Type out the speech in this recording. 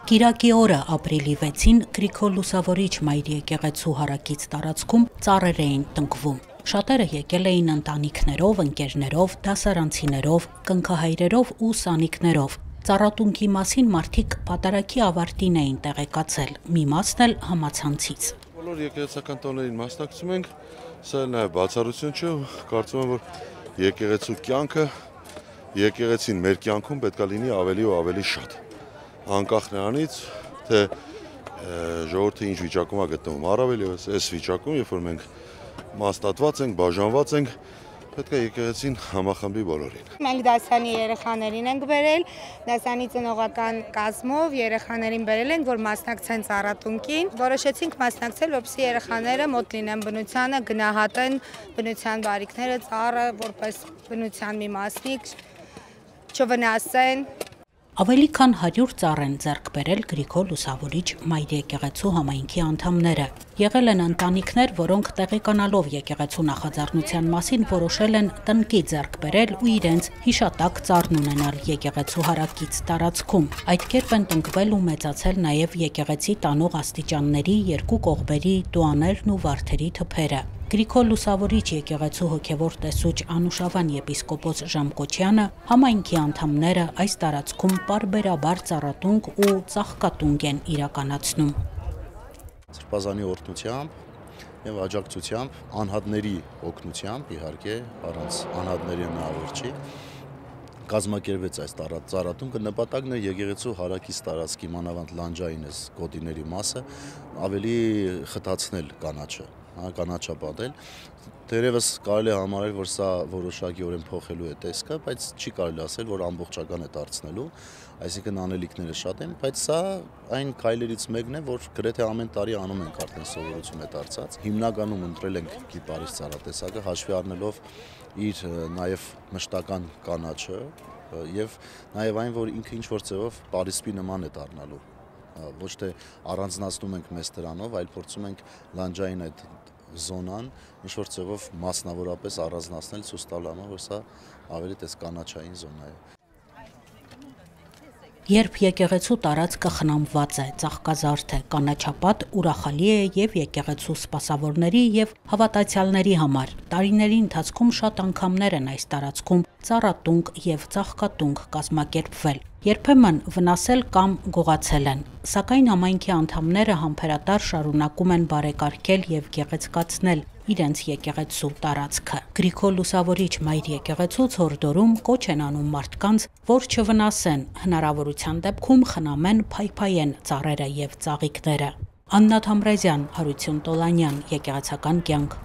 Կիրակի օրը ապրիլի 6-ին Գրիգոր Լուսավորիչ մայր եկեղեցու հարակից տարածքում ծառեր էին տնկվում։ Շատերը եկել էին ընտանիքներով, ընկերներով, դասարանցիներով, կնքահայրերով ու սանիկներով։ Ծառատունքի մասին մարդիկ պատարագի ավարտին էին տեղեկացել, մի մասն էլ համացանցից։ Բոլոր եկեղեցական տոներին մասնակցում ենք, սա նաև բացառություն չէ, կարծում եմ, որ եկեղեցու կյանքը, եկեղեցին մեր կյանքում պետք է լինի ավելի ու ավելի շատ։ Անկախ նրանից, թե ժողովուրդը ինչ վիճակում է գտնվում, առավել ևս այս վիճակում, երբ որ մենք մասնատված ենք, բաժանված ենք, պետք է եկեղեցին համախմբի բոլորին։ Մենք դասանի երեխաներին ենք բերել, դասանի ծնողական կազմով երեխաներին բերել ենք, որ մասնակցեն ծառատունքին։ Որոշեցինք մասնակցել, որպեսզի երեխաները մոտ լինեն բնությանը, գնահատեն բնության բարիքները, ծառը որպես բնության մի մասնիկ, չվնասեն։ Ավելի քան 100 ծառ են ձեռք բերել Գրիգոր Լուսավորիչ մայր եկեղեցու համայնքի անդամները։ Եղել են ընտանիքներ, որոնք տեղեկանալով եկեղեցու նախաձեռնության մասին որոշել են տնկի ձեռք բերել ու իրենց հիշատակ ծառն ունենալ եկեղեցու հարակից տարածքում։ Այդ կերպ են տնկվել ու մեծացել նաև եկեղեցի տանող աստիճանների երկու կողմերի տուաներն ու վարդերի թփերը։ Գրիգոր Լուսավորիչ եկեղեցու հոգևոր տեսուչ Անուշավան եպիսկոպոս Ժամկոչյանը համայնքի անդամները այս տարածքում պարբերաբար ծառատունք ու ծաղկատունք են իրականացնում։ Սրբազանի օրհնությամբ եւ աջակցությամբ, անհատների օգնությամբ, իհարկե, առանց անհատների հնարավոր չի, կազմակերպվեց այս ծառատունքը։ Նպատակն է եկեղեցու հարակից տարածքի մանավանդ լանջային գոտիների մասը ավելի խտացնել կանաչը, կանաչապատել։ Դերևս կարելի է համարել, որ սա որոշակիորեն փոխելու է տեսքը, բայց չի կարելի ասել, որ ամբողջական է դարձնելու, այսինքն անելիքները շատ են, բայց սա այն քայլերից մեկն է, որ գրեթե ամեն տարի անում ենք, արդեն սովորություն է դարձած։ Հիմնականում ընտրել ենք կիպարիս ծառատեսակը, հաշվի առնելով իր նաև մշտական կանաչը եւ նաև այն, որ ինքը ինչ-որ ձևով պարիսպի նման է դառնալու։ Ոչ թե առանձնացնում ենք մեզ դրանով, այլ փորձում ենք լանջային այդ զոնան ինչ-որ ձևով մասնավորապես առանձնացնել, ցույց տալ համար, որ սա ավելի տես կանաչային զոնա է։ Երբ եկեղեցու տարածքը խնամված է, ծաղկազարդ է, կանաչապատ ուրախալի է եւ եկեղեցու սպասավորների եւ հավատացյալների համար։ Տարիների ընթացքում շատ անգամներ են այս տարածքում ծառատունք եւ ծաղկատունք կազմակերպվել։ Երբեմն վնասել կամ գողացել են, սակայն համայնքի անդամները համբերատար շարունակում են բարեկարգել եւ գեղեցկացնել իրենց եկեղեցու տարածքը։ Գրիգոր Լուսավորիչ մայր եկեղեցուց հորդորում կոչ են անում մարդկանց, որ չվնասեն, հնարավորության դեպքում խնամեն, փայփայեն ծառերը եւ ծաղիկները։ Աննա Թամրազյան, Հարություն Տոլանյան, եկեղեցական կյանք։